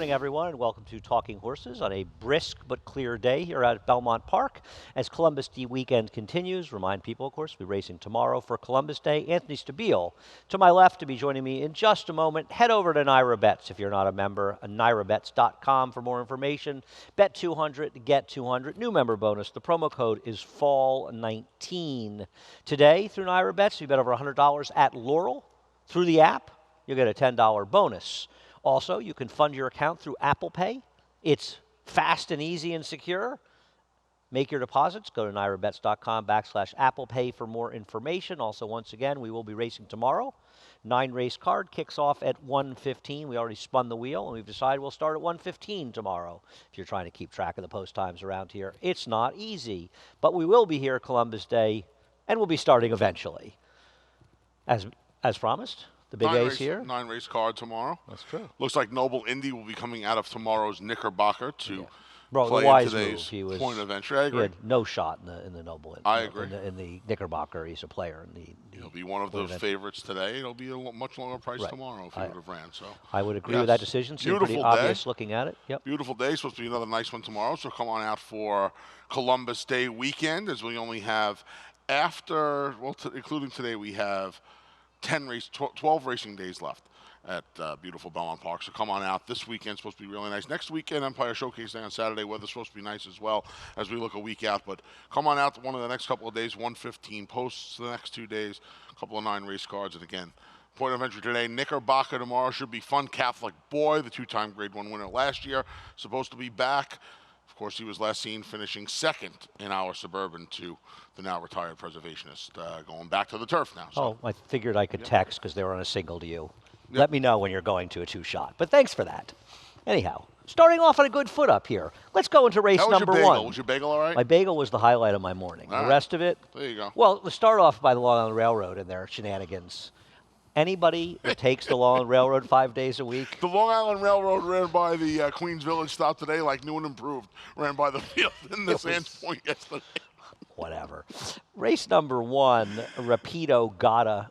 morning, everyone, and welcome to Talking Horses on a brisk but clear day here at Belmont Park. As Columbus Day weekend continues, remind people, of course, we'll be racing tomorrow for Columbus Day. Anthony Stabile to my left to be joining me in just a moment. Head over to NYRA Bets if you're not a member, nyrabets.com for more information. Bet 200, get 200. New member bonus. The promo code is FALL19. Today, through NYRA Bets, you bet over $100 at Laurel. Through the app, you'll get a $10 bonus. Also, you can fund your account through Apple Pay. It's fast and easy and secure. Make your deposits. Go to nyrabets.com/Apple Pay for more information. Also, once again, we will be racing tomorrow. 9-race card kicks off at 1:15. We already spun the wheel, and we've decided we'll start at 1:15 tomorrow. If you're trying to keep track of the post times around here, it's not easy. But we will be here Columbus Day, and we'll be starting eventually. As promised. The big A's here. 9-race card tomorrow. That's true. Looks like Noble Indy will be coming out of tomorrow's Knickerbocker to Bro, play the in wise today's move. He was, point of entry. I agree. He had no shot in the Noble Indy. I agree. In the Knickerbocker, he's a player. He'll be one of the favorites today. It'll be a much longer price tomorrow if he would have ran. So I would agree with that decision. Seemed pretty obvious looking at it. Yep. Beautiful day. Supposed to be another nice one tomorrow. So come on out for Columbus Day weekend, as we only have including today, we have 12 racing days left at beautiful Belmont Park. So come on out. This weekend's supposed to be really nice. Next weekend, Empire Showcase Day on Saturday. Weather's supposed to be nice as well as we look a week out. But come on out to one of the next couple of days, 1:15 posts the next 2 days, a couple of 9-race cards. And again, point of entry today, Knickerbocker tomorrow. Should be fun. Catholic Boy, the 2-time Grade 1 winner last year, supposed to be back. Of course, he was last seen finishing second in our Suburban to the now retired Preservationist, going back to the turf now. So. Oh, I figured I could text because they were on a single to you. Yep. Let me know when you're going to a 2-shot. But thanks for that. Anyhow, starting off on a good foot up here. Let's go into race number one. Was your bagel all right? My bagel was the highlight of my morning. The rest of it, there you go. Well, let's start off by the Long Island Railroad and their shenanigans. Anybody that takes the Long Island Railroad 5 days a week? The Long Island Railroad ran by the Queens Village stop today like new and improved. Ran by the field in the Sands Point yesterday. Whatever. Race number one, Rapido Gata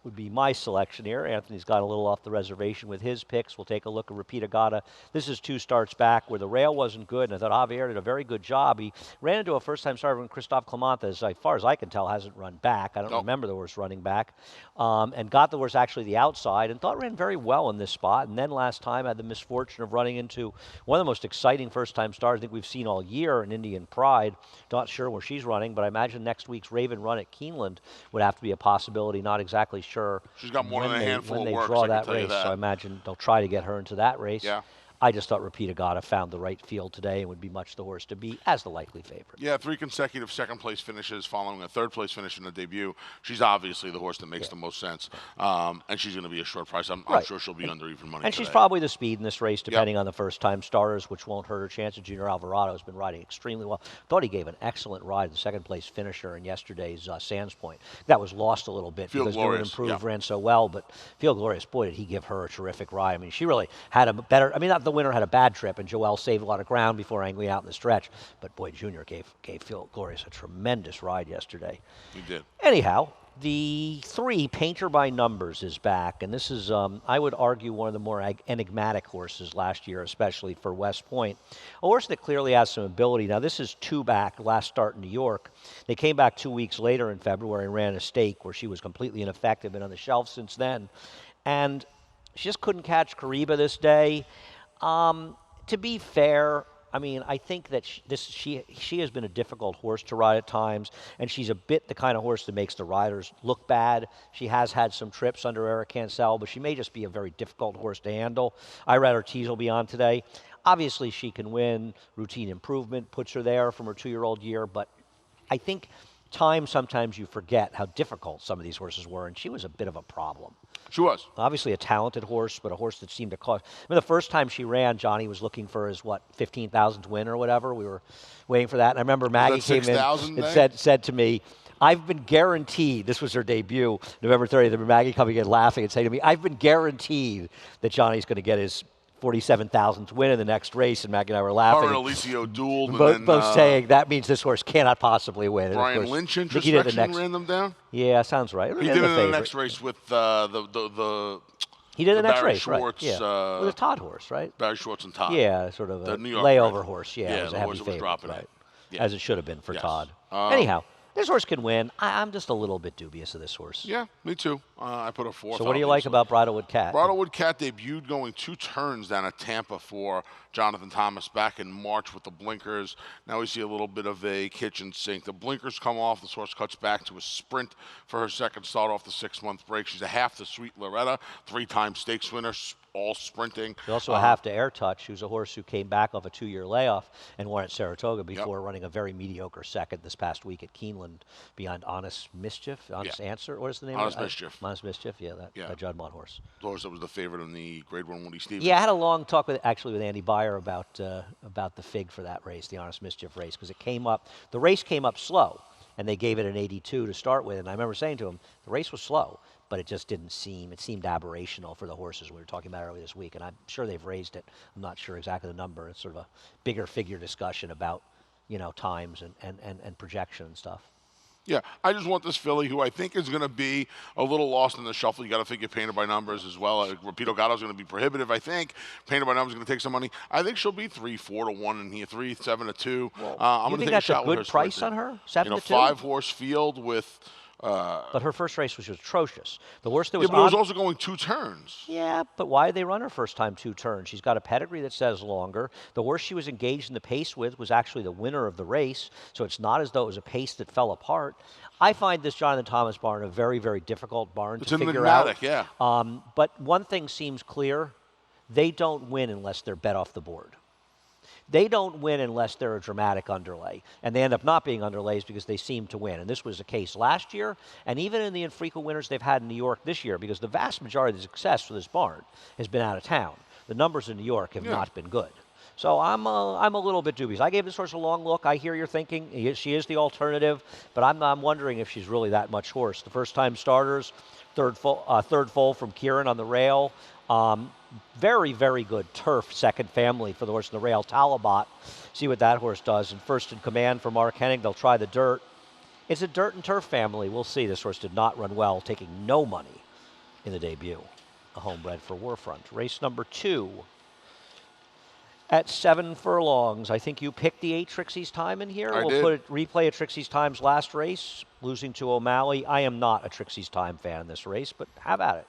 would be my selection here. Anthony's got a little off the reservation with his picks. We'll take a look at Rapido Gata. This is 2 starts back where the rail wasn't good, and I thought Javier did a very good job. He ran into a first-time starter when Christophe Clement, as far as I can tell, hasn't run back. I don't remember the horse running back. And got the horse actually the outside and thought ran very well in this spot. And then last time had the misfortune of running into one of the most exciting first-time stars I think we've seen all year in Indian Pride. Not sure where she's running, but I imagine next week's Raven run at Keeneland would have to be a possibility. Not exactly sure. She's got more than a handful of work. When they draw that race, so I imagine they'll try to get her into that race. Yeah. I just thought Rapido Gata found the right field today and would be much the horse to beat as the likely favorite. Yeah, 3 consecutive second-place finishes following a third-place finish in the debut. She's obviously the horse that makes the most sense, and she's going to be a short price. I'm sure she'll be under even money And today. she's probably the speed in this race, depending on the first-time starters, which won't hurt her chances. Junior Alvarado has been riding extremely well. Thought he gave an excellent ride, the second-place finisher in yesterday's Sands Point. That was lost a little bit because New and Improved ran so well, but Feel Glorious, boy, did he give her a terrific ride. I mean, she really had a better, I mean, not the winner had a bad trip, and Joel saved a lot of ground before angling out in the stretch. But boy, Junior gave Phil Glorious a tremendous ride yesterday. He did. Anyhow, the 3 Painter by Numbers is back, and this is, I would argue, one of the more enigmatic horses last year, especially for West Point. A horse that clearly has some ability. Now, this is 2 back, last start in New York. They came back 2 weeks later in February and ran a stake where she was completely ineffective, been on the shelf since then. And she just couldn't catch Kariba this day. To be fair, I mean, I think that she has been a difficult horse to ride at times, and she's a bit the kind of horse that makes the riders look bad. She has had some trips under Eric Cancel, but she may just be a very difficult horse to handle. Irad Ortiz will be on today. Obviously, she can win. Routine Improvement puts her there from her 2-year-old year, but I think sometimes you forget how difficult some of these horses were, and she was a bit of a problem. She was. Obviously a talented horse, but a horse that seemed to cost. I mean, the first time she ran, Johnny was looking for his, 15,000th win or whatever. We were waiting for that. And I remember Maggie came in and said to me, I've been guaranteed, this was her debut, November 30th, I remember Maggie coming in laughing and saying to me, I've been guaranteed that Johnny's going to get his 47,000th win in the next race, and Maggie and I were laughing. Her and Alicio dueled. Both saying that means this horse cannot possibly win. Brian Lynch introspection ran them down? Yeah, sounds right. He did it in the next race with the He did the next Barry race, Schwartz, right? Yeah, with a Todd horse, right? Barry Schwartz and Todd. Yeah, sort of The a New York layover bred. horse. Yeah, it was the a heavy horse that was favorite, dropping right? it. Yeah. As it should have been for Yes. Todd. Anyhow, this horse can win. I'm just a little bit dubious of this horse. Yeah, me too. I put a fourth. So what do you like obviously. about Bridlewood Cat? Bridlewood Cat debuted going 2 turns down at Tampa for Jonathan Thomas back in March with the blinkers. Now we see a little bit of a kitchen sink. The blinkers come off. This horse cuts back to a sprint for her second start off the 6-month break. She's a half the Sweet Loretta, 3-time stakes winner, all sprinting. She's also a half to Air Touch, who's a horse who came back off a 2-year layoff and won at Saratoga before running a very mediocre second this past week at Keeneland behind Honest Mischief, Honest Answer. What is the name Honest of it? Mischief. Honest Mischief, yeah, that Judd Mott horse. The horse that was the favorite in the Grade 1 Woody Stevens. Yeah, I had a long talk with Andy Beyer about the fig for that race, the Honest Mischief race, because the race came up slow, and they gave it an 82 to start with. And I remember saying to him, the race was slow, but it seemed aberrational for the horses we were talking about earlier this week. And I'm sure they've raised it. I'm not sure exactly the number. It's sort of a bigger figure discussion about, times and projection and stuff. Yeah, I just want this filly, who I think is going to be a little lost in the shuffle. You got to figure Painted by Numbers as well. Rapido Gatto is going to be prohibitive, I think. Painted by Numbers is going to take some money. I think she'll be 3-4 to 1 in here, 3-7 to 2. Well, I'm you going to think take that's a shot a good with her price on her? 7 to 2. 5-horse field with. But her first race was atrocious. The horse that Yeah, was but it was also going 2 turns. Yeah, but why did they run her first time 2 turns? She's got a pedigree that says longer. The horse she was engaged in the pace with was actually the winner of the race, so it's not as though it was a pace that fell apart. I find this Jonathan Thomas barn a very, very difficult barn to figure out. It's enigmatic, yeah. But one thing seems clear. They don't win unless they're bet off the board. They don't win unless they're a dramatic underlay, and they end up not being underlays because they seem to win. And this was the case last year, and even in the infrequent winners they've had in New York this year, because the vast majority of the success for this barn has been out of town. The numbers in New York have not been good. So I'm a little bit dubious. I gave this horse a long look. I hear you're thinking she is the alternative, but I'm wondering if she's really that much horse. The first-time starters, third foal from Kieran on the rail. Very, very good turf second family for the horse in the rail. Talabat, see what that horse does. And first in command for Mark Hennig, they'll try the dirt. It's a dirt and turf family. We'll see. This horse did not run well, taking no money in the debut. A homebred for Warfront. Race number 2 at 7 furlongs. I think you picked the 8 Trixie's Time in here. We'll put replay of Trixie's Time's last race, losing to O'Malley. I am not a Trixie's Time fan in this race, but have at it.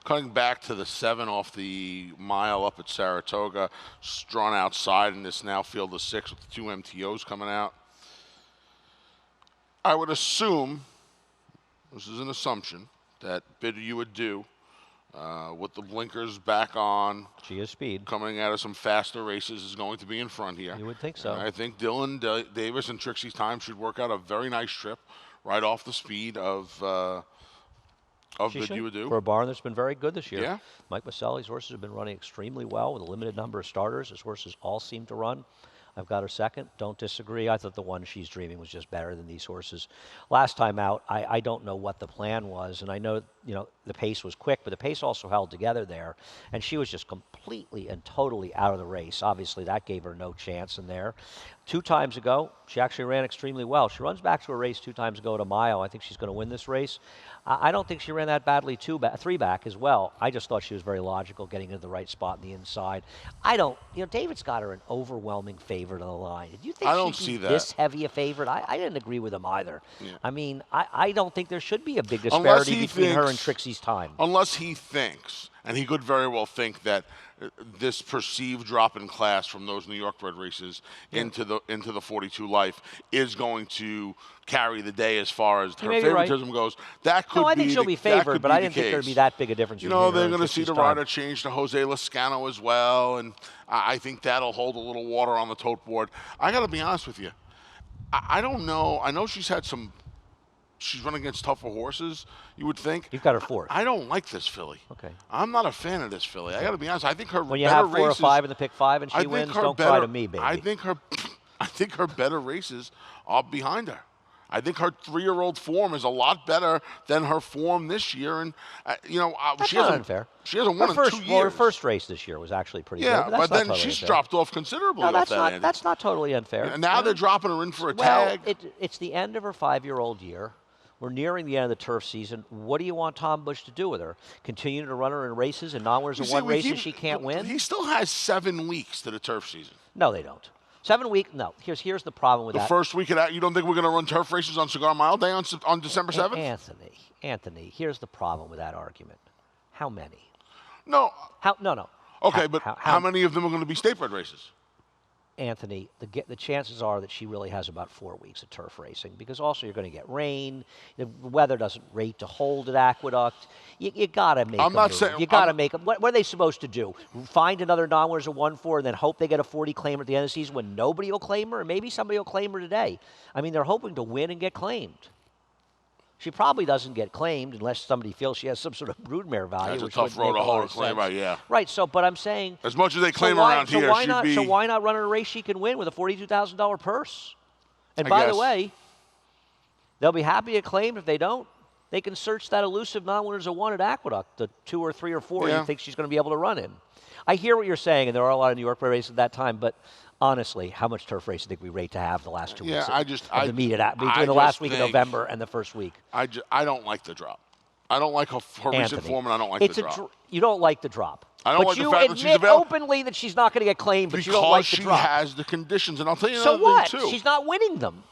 Cutting back to the 7 off the mile up at Saratoga, drawn outside in this now field of 6 with the 2 MTOs coming out. I would assume, this is an assumption, that bid you would do with the blinkers back on. She is speed. Coming out of some faster races is going to be in front here. You would think so. And I think Dylan Davis and Trixie's Time should work out a very nice trip right off the speed of Bid You Would Do. For a barn that's been very good this year. Yeah. Mike Maselli's horses have been running extremely well with a limited number of starters. His horses all seem to run. I've got her second. Don't disagree. I thought the one She's Dreaming was just better than these horses. Last time out, I don't know what the plan was, and I know the pace was quick, but the pace also held together there, and she was just completely and totally out of the race. Obviously, that gave her no chance in there. 2 times ago, she actually ran extremely well. She runs back to a race 2 times ago at a mile. I think she's going to win this race. I don't think she ran that badly 3 back as well. I just thought she was very logical, getting into the right spot on the inside. David's got her an overwhelming favorite on the line. Did you think I don't she'd see be that. this heavy a favorite? I didn't agree with him either. Yeah. I mean, I don't think there should be a big disparity between her and Trixie's Time. Unless he thinks, and he could very well think, that this perceived drop in class from those New York bred races into the 42 Life is going to carry the day as far as her favoritism goes. That could I think she'll be favored, but I didn't think there'd be that big a difference. They're going to see the rider change to Jose Lascano as well, and I think that'll hold a little water on the tote board. I got to be honest with you. I don't know. I know she's running against tougher horses, you would think. You've got her 4th. I don't like this filly. Okay. I'm not a fan of this filly. I got to be honest. I think her when you better have 4 races, or 5 in the pick 5 and she wins, don't cry to me, baby. I think her better races are behind her. I think her 3-year-old form is a lot better than her form this year, and that's she not hasn't unfair. She hasn't won in 2 years. Well, her first race this year was actually pretty good. Yeah, but then totally she's unfair. dropped off considerably. No, off that, that's not totally unfair. And now they're dropping her in for a tag. It's the end of her 5-year-old year. We're nearing the end of the turf season. What do you want Tom Bush to do with her? Continue to run her in races and non-winners and one races she can't win? He still has 7 weeks to the turf season. No, they don't. 7 weeks? No. Here's the problem with The that. first week of that, you don't think we're going to run turf races on Cigar Mile Day on December 7th? Anthony, here's the problem with that argument. How many? No. No. Okay, but how many of them are going to be state bred races? Anthony, the chances are that she really has about 4 weeks of turf racing because also you're going to get rain. The weather doesn't rate to hold at Aqueduct. You got to make. I'm not saying you got to make them. What are they supposed to do? Find another non-winners of 1-4 and then hope they get a 40 claimer at the end of the season when nobody will claim her, and maybe somebody will claim her today. I mean, they're hoping to win and get claimed. She probably doesn't get claimed unless somebody feels she has some sort of broodmare value. That's a tough road to hold a claim, right? Yeah. Right. So, but I'm saying, as much as they claim around here, so why not run her a race she can win with a $42,000 purse? And by the way, they'll be happy to claim if they don't. They can search that elusive non-winners of 1 at Aqueduct, the 2 or 3 or 4 you think she's going to be able to run in. I hear what you're saying, and there are a lot of New York races at that time, but honestly, how much turf race do you think we rate to have the last 2 weeks of the meet between the last week of November and the first week? I don't like the drop. I don't like her recent form, and I don't like the drop. You don't like the drop. I don't but like you the fact that she's admit openly that she's not going to get claimed, but you don't like the drop. Because she has the conditions, and I'll tell you so another what? thing, too. She's not winning them.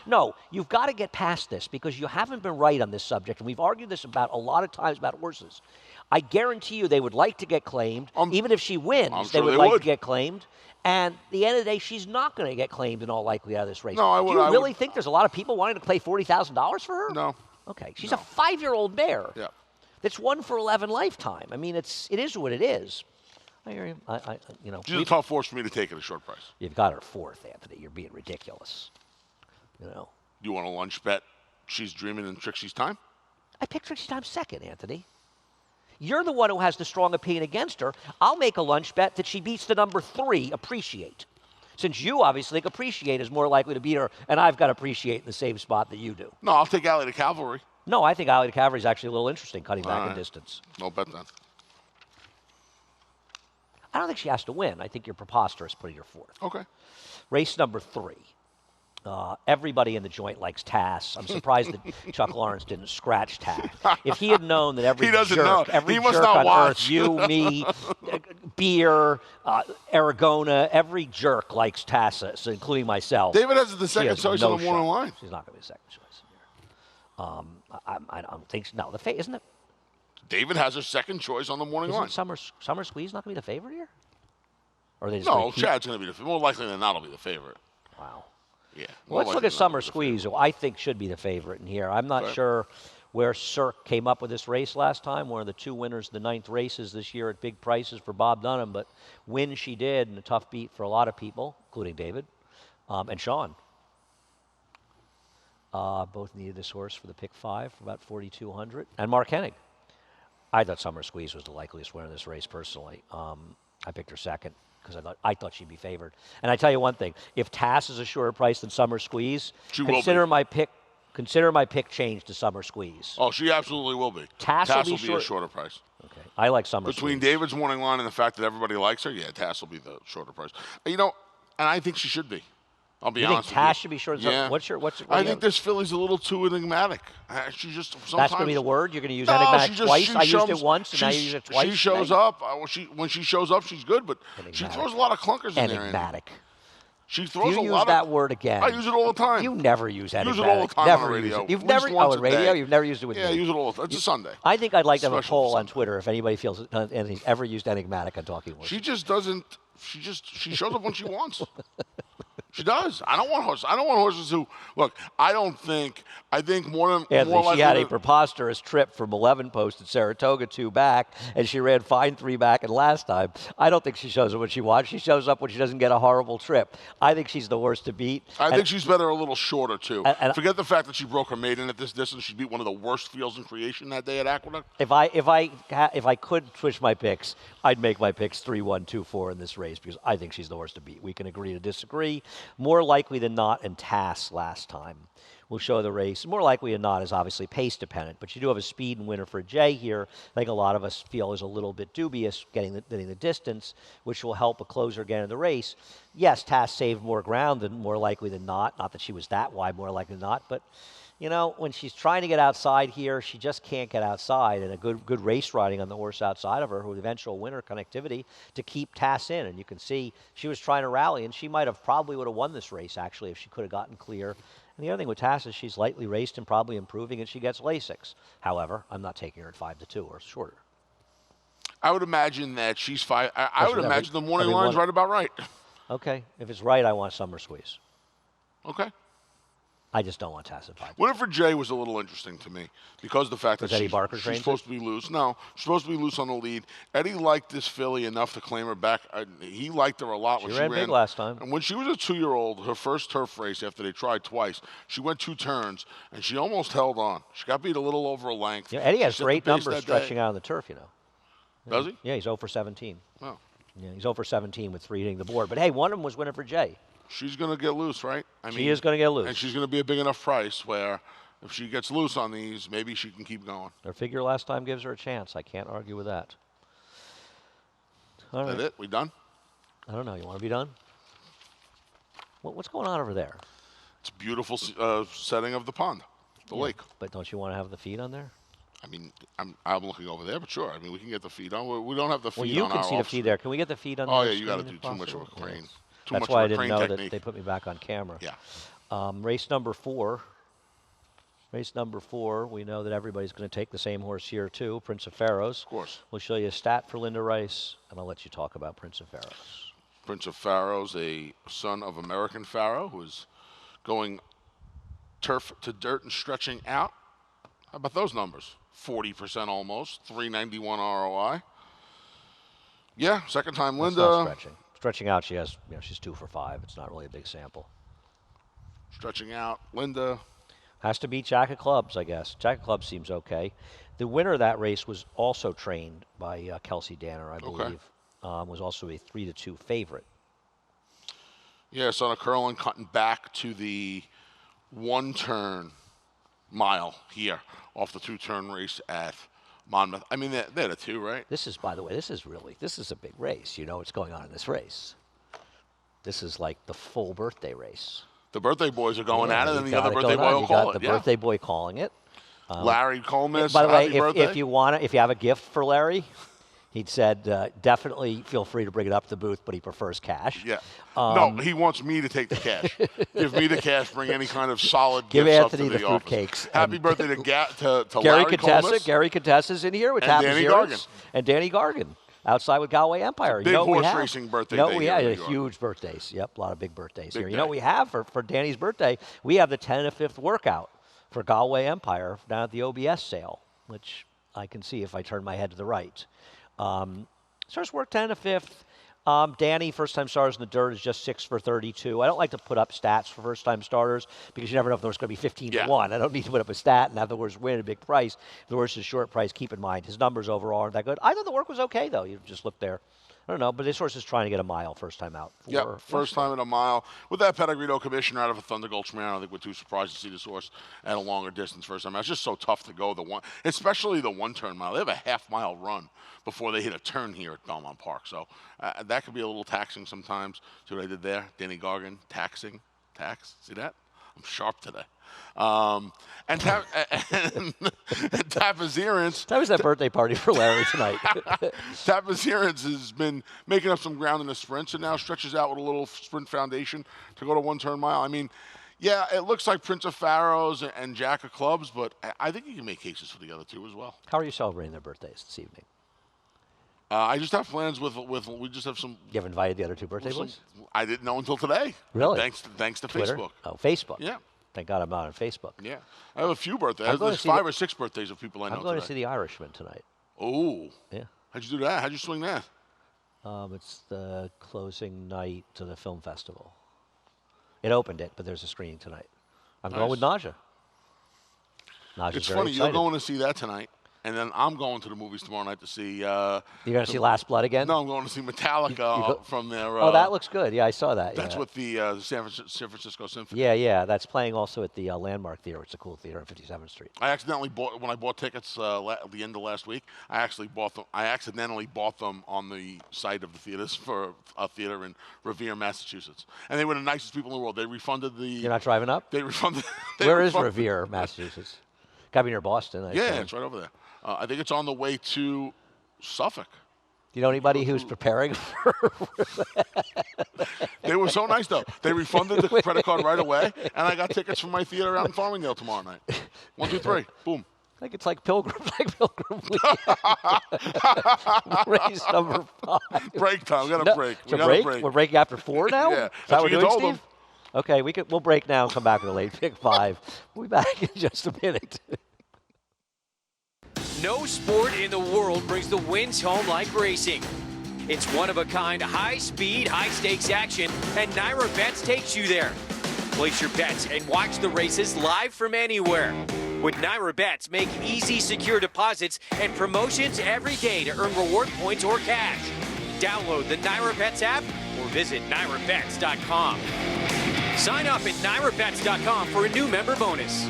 No, you've got to get past this because you haven't been right on this subject, and we've argued this about a lot of times about horses. I guarantee you they would like to get claimed. Even if she wins, they would like to get claimed. And at the end of the day, she's not going to get claimed in all likelihood out of this race. No, Do you really think there's a lot of people wanting to pay $40,000 for her? No. Okay. She's a 5-year-old mare. Yeah. That's 1 for 11 lifetime. I mean, it is what it is. I hear you. She's a tough horse for me to take at a short price. You've got her 4th, Anthony. You're being ridiculous. You want a lunch bet? She's dreaming in Trixie's time? I picked Trixie's time 2nd, Anthony. You're the one who has the strong opinion against her. I'll make a lunch bet that she beats the number 3, Appreciate. Since you obviously think Appreciate is more likely to beat her, and I've got Appreciate in the same spot that you do. No, I'll take Alley to Cavalry. No, I think Alley to Cavalry is actually a little interesting, cutting back in distance. No bet then. I don't think she has to win. I think you're preposterous putting her 4th. Okay. Race number 3. Everybody in the joint likes Tass. I'm surprised that Chuck Lawrence didn't scratch Tass. If he had known that every jerk on earth, you, me, Beer, Aragona, every jerk likes Tass, including myself. David has the second choice on the morning line. She's not going to be the second choice here. I don't think so. No, isn't it? David has her second choice on the morning line. Summer Squeeze not going to be the favorite here? Or are they just no, Chad's going to be the favorite. More likely than not, will be the favorite. Wow. Yeah. Let's look at Summer Squeeze, who I think should be the favorite in here. I'm not sure where Cirque came up with this race last time, one of the 2 winners of the 9th races this year at big prices for Bob Dunham, but win she did, and a tough beat for a lot of people, including David and Sean. Both needed this horse for the pick 5 for about 4,200. And Mark Hennig. I thought Summer Squeeze was the likeliest winner of this race personally. I picked her 2nd. Because I thought she'd be favored. And I tell you one thing, if Tass is a shorter price than Summer Squeeze, consider my pick change to Summer Squeeze. Oh, she absolutely will be. Tass will be a shorter price. Okay. I like Summer Squeeze. Between David's morning line and the fact that everybody likes her, yeah, Tass will be the shorter price. And I think she should be. I'll be honest with you. Tass should be shorter? Yeah. I think this filly's a little too enigmatic. She just sometimes. That's going to be the word? You're going to use enigmatic twice? I used it once, and now you use it twice? She shows up. When she shows up, she's good, but she throws a lot of clunkers in there. Enigmatic. She throws a lot of... You use that word again. I use it all the time. You never use enigmatic. Use it all the time on the radio. You've never... on radio? You've never used it with me? Yeah, I use it all the time. It's a Sunday. I think I'd like to have a poll on Twitter if anybody feels anything's ever used enigmatic on Talking Horses. She just doesn't... She shows up when she wants. She does. I don't want horses who look. I think more Anthony, she had a preposterous trip from 11 post at Saratoga 2 back, and she ran fine 3 back. And last time, I don't think she shows up when she wants. She shows up when she doesn't get a horrible trip. I think she's the worst to beat. I think she's better a little shorter too. And forget the fact that she broke her maiden at this distance. She beat one of the worst fields in creation that day at Aqueduct. If I could switch my picks, I'd make my picks 3-1, 2-4 in this race because I think she's the worst to beat. We can agree to disagree. More likely than not, and Tass last time will show the race. More likely than not is obviously pace dependent, but you do have a speed and Winifred J here. I think a lot of us feel is a little bit dubious getting the distance, which will help a closer get in the race. Yes, Tass saved more ground than more likely than not. Not that she was that wide, more likely than not, but you know, when she's trying to get outside here, she just can't get outside, and a good race riding on the horse outside of her, who eventual winner connectivity, to keep Tass in. And you can see she was trying to rally, and she might have probably would have won this race, actually, if she could have gotten clear. And the other thing with Tass is she's lightly raced and probably improving, and she gets Lasix. However, I'm not taking her at 5-2 or shorter. I would imagine that she's 5. I would imagine the morning every line's one. right about right. Okay, if it's right, I want summer squeeze. Okay. I just don't want Tass at 5. Winifred J was a little interesting to me because of the fact that Eddie Barker she's trained supposed to be loose. No, she's supposed to be loose on the lead. Eddie liked this filly enough to claim her back. He liked her a lot when she ran big last time. And when she was a 2-year-old, her first turf race after they tried twice, she went 2 turns and she almost held on. She got beat a little over a length. Yeah, Eddie has She set great the pace numbers that stretching day. out on the turf, you know. Does he? Yeah, he's 0 for 17. Oh. Yeah, he's 0 for 17 with 3 hitting the board. But hey, one of them was Winifred J. She's going to get loose, right? She is going to get loose. And she's going to be a big enough price where if she gets loose on these, maybe she can keep going. Her figure last time gives her a chance. I can't argue with that. All right. Is that it? We done? I don't know. You want to be done? What's going on over there? It's a beautiful setting of the pond, the lake. But don't you want to have the feed on there? I mean, I'm looking over there, but sure. I mean, we can get the feed on. We don't have the feed Well, on you our can see the off feed screen. there. Can we get the feed on Oh, the yeah, you got to screen do if too much of a possible? crane. Yeah. Too That's much why I of a didn't crane know technique. that they put me back on camera. Yeah. Race number 4. Race number 4, we know that everybody's going to take the same horse here, too, Prince of Pharaohs. Of course. We'll show you a stat for Linda Rice, and I'll let you talk about Prince of Pharaohs. Prince of Pharaohs, a son of American Pharaoh, who is going turf to dirt and stretching out. How about those numbers? 40% almost, 391 ROI. Yeah, second time That's Linda. not stretching. Stretching out, she has, she's 2 for 5. It's not really a big sample. Stretching out, Linda. Has to beat Jack of Clubs, I guess. Jack of Clubs seems okay. The winner of that race was also trained by Kelsey Danner, I believe. Was also a 3-2 favorite. Yeah, Son of Curlin cutting back to the 1-turn mile here off the 2-turn race at Monmouth. I mean, they're the 2, right? This is, by the way, this is a big race. You know what's going on in this race. This is like the full birthday race. The birthday boys are going at it, you and the got other birthday going on. boy will You call got it. the birthday boy calling it. Larry Colemas, By the way, happy birthday. if you have a gift for Larry, he'd said definitely feel free to bring it up to the booth, but he prefers cash. Yeah. No, he wants me to take the cash. Give me the cash. Bring any kind of solid Give gifts Anthony up to the the office. fruitcakes. Happy birthday to Gary Larry Contessa. Colemas. Gary Contessa's in here with And Tappas Danny Heroes Gargan. and Danny Gargan outside with Galway Empire. Big horse racing birthday day we here had in New York. huge birthdays. Yep, a lot of big birthdays Big here. day. You know what we have for Danny's birthday? We have the 10 and 5th workout for Galway Empire down at the OBS sale, which I can see if I turn my head to the right. Starts work 10 and 5th. Danny, first-time starters in the dirt, is just 6 for 32. I don't like to put up stats for first-time starters because you never know if the horse is going to be 15 Yeah. to 1. I don't need to put up a stat and have the horse win a big price. If the horse is short price, keep in mind his numbers overall aren't that good. I thought the work was okay, though. You just look there. I don't know, but this horse is trying to get a mile first time out. Yeah, first time in a mile. With that pedigree, commissioner out of a Thunder Gulch mare, I don't think we're too surprised to see this horse at a longer distance first time. It's just so tough to go the one, especially the 1-turn mile. They have a half-mile run before they hit a turn here at Belmont Park. So that could be a little taxing sometimes. See what I did there? Danny Gargan, tax. See that? I'm sharp today. And Tapazirance. That was that birthday party for Larry tonight. Tapazirance has been making up some ground in the sprints and now stretches out with a little sprint foundation to go to 1-turn mile. I mean, yeah, it looks like Prince of Pharaohs and Jack of Clubs, but I think you can make cases for the other 2 as well. How are you celebrating their birthdays this evening? I just have plans with we just have some. You have invited the other 2 birthday boys? I didn't know until today. Really? Thanks to Twitter? Facebook. Oh, Facebook. Yeah. Thank God I'm not on Facebook. Yeah. I have a few birthdays. I'm going There's to see 5 or 6 birthdays of people I know I'm going today. to see The Irishman tonight. Oh. Yeah. How'd you do that? How'd you swing that? It's the closing night to the film festival. It opened it, but there's a screening tonight. I'm going with Naja. Naja's It's very funny. excited. You're going to see that tonight, and then I'm going to the movies tomorrow night to see. You're going to see Last Blood again? No, I'm going to see Metallica from their. Oh, that looks good. Yeah, I saw that. That's yeah. with the San Francisco Symphony. Yeah. That's playing also at the Landmark Theater. It's a cool theater on 57th Street. I accidentally bought when I bought tickets at the end of last week. I accidentally bought them on the site of the theaters for a theater in Revere, Massachusetts, and they were the nicest people in the world. They refunded the. You're not driving up? They refunded. Where is Revere, Massachusetts? Got to be near Boston. Yeah, it's right over there. I think it's on the way to Suffolk. Do you know anybody who's preparing for? They were so nice, though. They refunded the credit card right away, and I got tickets for my theater out in Farmingdale tomorrow night. 1, 2, 3, boom. I think it's like Pilgrim Weekend. Race number 5. Break time. We got a break. We got a break. We're breaking after 4 now. Yeah, Is that what you we're doing, told Steve? them. Okay, we'll break now and come back with a late pick 5. We'll be back in just a minute. No sport in the world brings the wins home like racing. It's one-of-a-kind, high-speed, high-stakes action, and Naira Bets takes you there. Place your bets and watch the races live from anywhere. With Naira Bets, make easy, secure deposits and promotions every day to earn reward points or cash. Download the Naira Bets app or visit NairaBets.com. Sign up at NairaBets.com for a new member bonus.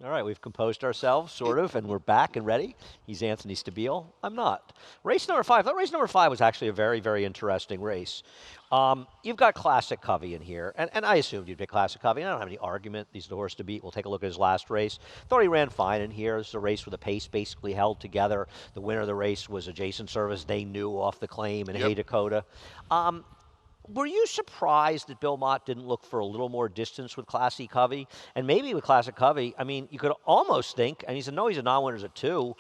All right, we've composed ourselves, sort of, and we're back and ready. He's Anthony Stabile. I'm not. Race number 5. That race number 5 was actually a very, very interesting race. You've got Classic Covey in here, and I assumed you'd pick Classic Covey. I don't have any argument. He's the horse to beat. We'll take a look at his last race. Thought he ran fine in here. This is a race where the pace basically held together. The winner of the race was a Jason Service. They knew off the claim in Hey Dakota. Were you surprised that Bill Mott didn't look for a little more distance with Classic Covey? And maybe with Classic Covey, I mean, you could almost think, and he's a non-winners at 2.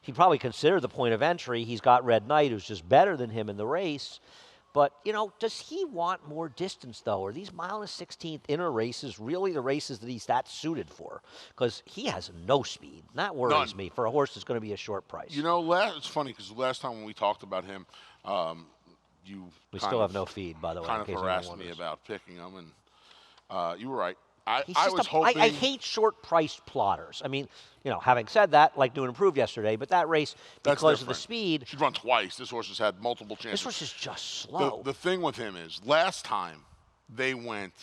He'd probably consider the point of entry. He's got Red Knight, who's just better than him in the race. But, you know, does he want more distance, though? Are these mile and 16th inner races really the races that he's that suited for? Because he has no speed. And that worries me for a horse that's going to be a short price. You know, it's funny because the last time when we talked about him, we still have no feed, by the way. Kind of harassed me about picking him, and you were right. I was hoping. I hate short-priced plotters. I mean, you know, having said that, like New and Improved yesterday, but that race, because of the speed. She'd run twice. This horse has had multiple chances. This horse is just slow. The thing with him is, last time they went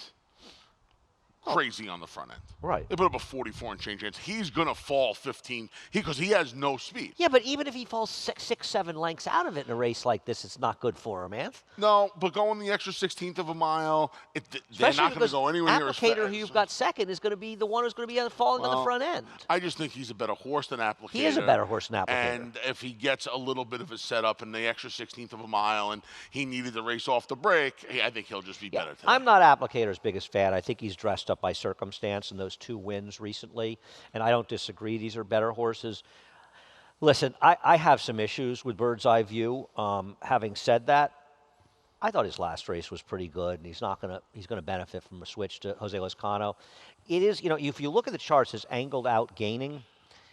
crazy on the front end. Right. They put up a 44 and change hands. He's going to fall 15 because he has no speed. Yeah, but even if he falls 6, 7 lengths out of it in a race like this, it's not good for him, Anth. No, but going the extra 16th of a mile, they're not going to go anywhere near as fast. Applicator, who you've got second, is going to be the one who's going to be falling on the front end. I just think he's a better horse than Applicator. He is a better horse than Applicator. And if he gets a little bit of a setup in the extra 16th of a mile and he needed to race off the break, I think he'll just be better today. I'm not Applicator's biggest fan. I think he's dressed up by circumstance in those 2 wins recently, and I don't disagree. These are better horses. Listen, I have some issues with Bird's Eye View. Having said that, I thought his last race was pretty good, and he's going to benefit from a switch to Jose Lezcano. It is, you know, if you look at the charts, his angled out gaining,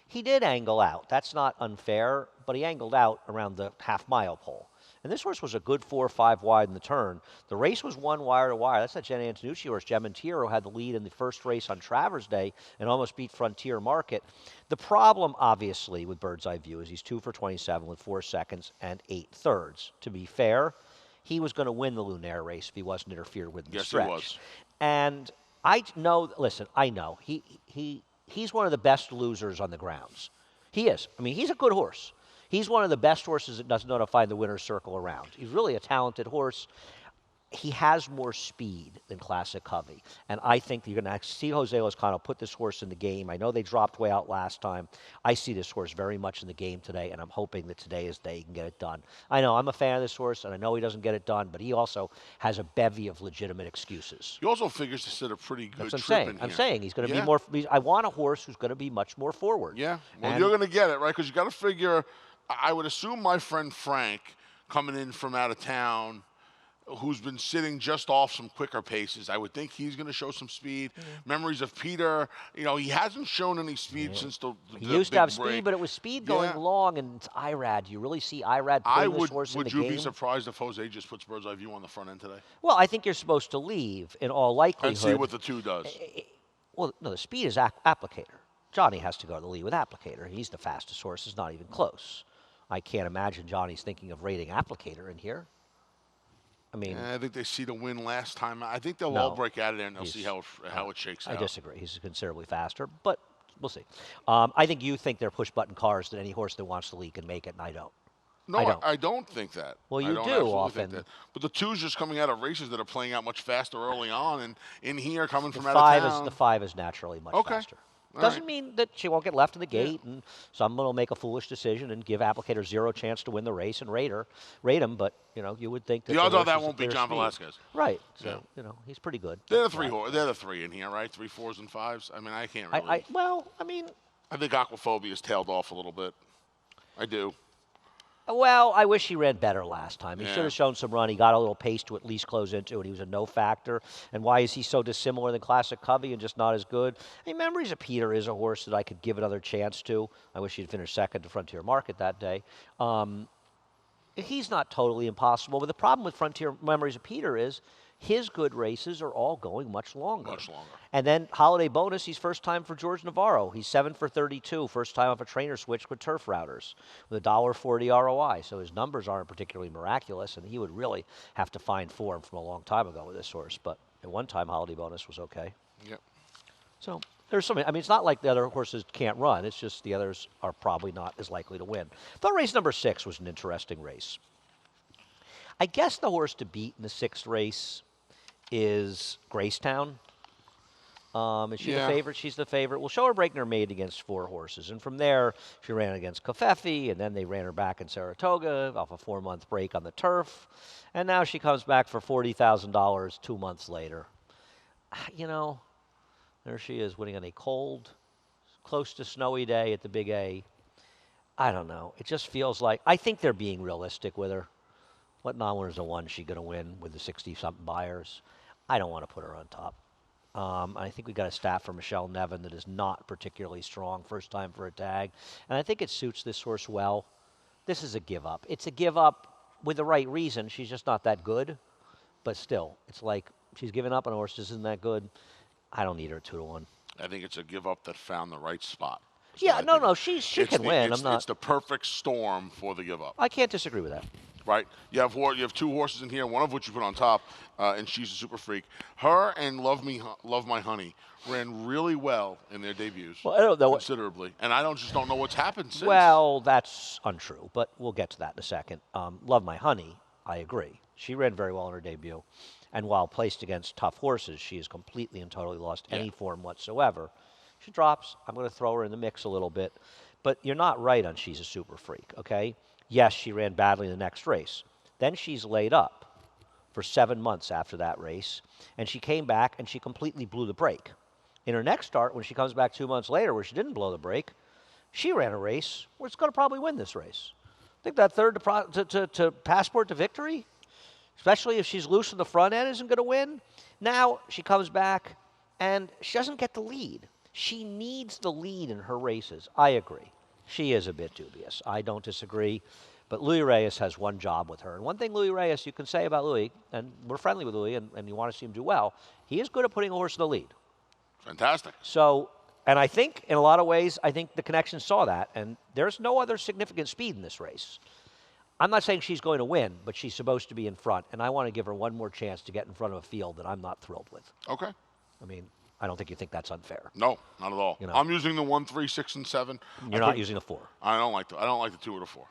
he did angle out. That's not unfair, but he angled out around the half-mile pole. And this horse was a good 4 or 5 wide in the turn. The race was 1 wire to wire. That's that Jen Antonucci horse, Gementiero, had the lead in the first race on Travers Day and almost beat Frontier Market. The problem, obviously, with Bird's Eye View is he's 2 for 27 with 4 seconds and 8 thirds. To be fair, he was going to win the Lunaire race if he wasn't interfered with in the stretch. Yes, he was. And I know, listen, I know. He's one of the best losers on the grounds. He is. I mean, he's a good horse. He's one of the best horses that doesn't know how to find the winner's circle around. He's really a talented horse. He has more speed than Classic Covey. And I think you're going to see Jose Lezcano put this horse in the game. I know they dropped way out last time. I see this horse very much in the game today, and I'm hoping that today is the day he can get it done. I know I'm a fan of this horse, and I know he doesn't get it done, but he also has a bevy of legitimate excuses. He also figures to set a pretty good That's what trip in I'm here. saying he's going to be more. I want a horse who's going to be much more forward. Yeah. Well, you're going to get it, right? Because you got to figure. I would assume my friend Frank coming in from out of town, who's been sitting just off some quicker paces. I would think he's going to show some speed. Memories of Peter, he hasn't shown any speed since the He the used to big have break. speed, but it was speed going Yeah. long, and it's Irad. Do you really see Irad I putting this would. horse in Would the you game? be surprised if Jose just puts Bird's Eye View on the front end today Well, I think you're supposed to leave in all likelihood. and see what the 2 does? Well, no, the speed is applicator. Johnny has to go to the lead with applicator. He's the fastest horse. It's not even close. I can't imagine Johnny's thinking of rating applicator in here. I mean, I think they see the win last time. I think they'll No. all break out of there and they'll see He's- how it shakes I out. disagree. He's considerably faster, but we'll see. I think you think they're push-button cars that any horse that wants to lead can make it, and I don't. No, I don't. I don't think that. Well, I you don't do absolutely often. Think that. But the 2's just coming out of races that are playing out much faster early on, and in here coming from out of town. The 5 is naturally much Okay. faster. All Doesn't right. mean that she won't get left in the gate, and someone will make a foolish decision and give applicator zero chance to win the race and rate him. But you would think that The odds are horse that is won't be clear John speed. Velasquez. Right. So he's pretty good. They're the But, three. They're the 3 in here, right? 3 4s and 5s. I mean, I can't really. I mean, I think Aquaphobia has tailed off a little bit. I do. well, I wish he ran better last time. He Yeah. should have shown some run. He got a little pace to at least close into it. He was a no factor. And why is he so dissimilar than Classic Cubby and just not as good? I mean, Memories of Peter is a horse that I could give another chance to. I wish he'd finished second to Frontier Market that day. He's not totally impossible, but the problem with Frontier Memories of Peter is his good races are all going much longer. Much longer. And then Holiday Bonus, he's first time for George Navarro. He's 7 for 32, first time off a trainer switch with turf routers with a $1.40 ROI. So his numbers aren't particularly miraculous, and he would really have to find form from a long time ago with this horse. But at one time, Holiday Bonus was okay. Yep. So there's something. I mean, it's not like the other horses can't run. It's just the others are probably not as likely to win. Thought race number 6 was an interesting race. I guess the horse to beat in the 6th race is Gracetown. Is she the Yeah. favorite? She's the favorite. Well, Show Breakner made against 4 horses. And from there, she ran against Kofefi, and then they ran her back in Saratoga off a 4-month break on the turf. And now she comes back for $40,000 2 months later. There she is winning on a cold, close to snowy day at the Big A. I don't know. It just feels like, I think they're being realistic with her. What non-winners are one she going to win with the 60-something buyers? I don't want to put her on top. I think we got a staff for Michelle Nevin that is not particularly strong, first time for a tag. And I think it suits this horse well. This is a give up. It's a give up with the right reason. She's just not that good. But still, it's like she's giving up on a horse that isn't that good. I don't need her 2-1. I think it's a give up that found the right spot. So Yeah, I no, think no, she can win. It's the perfect storm for the give up. I can't disagree with that. Right? You have 2 horses in here, one of which you put on top, and she's a super freak. Her and Love My Honey ran really well in their debuts. Well, I don't know. Considerably, and I don't know what's happened since. Well, that's untrue, but we'll get to that in a second. Love My Honey, I agree. She ran very well in her debut, and while placed against tough horses, she has completely and totally lost any form whatsoever. She drops. I'm going to throw her in the mix a little bit, but you're not right on she's a super freak, okay? Yes, she ran badly in the next race. Then she's laid up for 7 months after that race, and she came back and she completely blew the break. In her next start, when she comes back 2 months later where she didn't blow the break, she ran a race where it's going to probably win this race. I think that third to passport to victory, especially if she's loose in the front end, isn't going to win. Now she comes back and she doesn't get the lead. She needs the lead in her races. I agree. She is a bit dubious. I don't disagree. But Louis Reyes has one job with her. And one thing Louis Reyes you can say about Louis, and we're friendly with Louis and you want to see him do well, he is good at putting a horse in the lead. Fantastic. So, and I think in a lot of ways, I think the connection saw that. And there's no other significant speed in this race. I'm not saying she's going to win, but she's supposed to be in front. And I want to give her one more chance to get in front of a field that I'm not thrilled with. Okay. I mean, I don't think you think that's unfair. No, not at all. I'm using the 1, 3, 6, and 7. You're not using a 4. I don't like the 2 or the 4.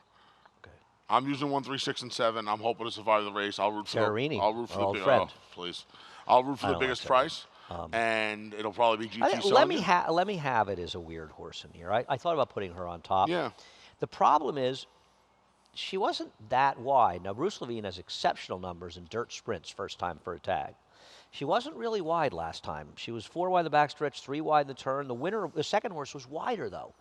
Okay. I'm using 1, 3, 6, and 7. I'm hoping to survive the race. I'll root for Terrarini, I'll root for our old the friend. please. I'll root for I the don't like biggest Terrarini. price, and it'll probably be GT. I think Let Me Have It is a weird horse in here. I thought about putting her on top. Yeah. The problem is she wasn't that wide. Now, Bruce Levine has exceptional numbers in dirt sprints first time for a tag. She wasn't really wide last time. She was 4 wide the backstretch, 3 wide in the turn. The winner, the second horse, was wider though,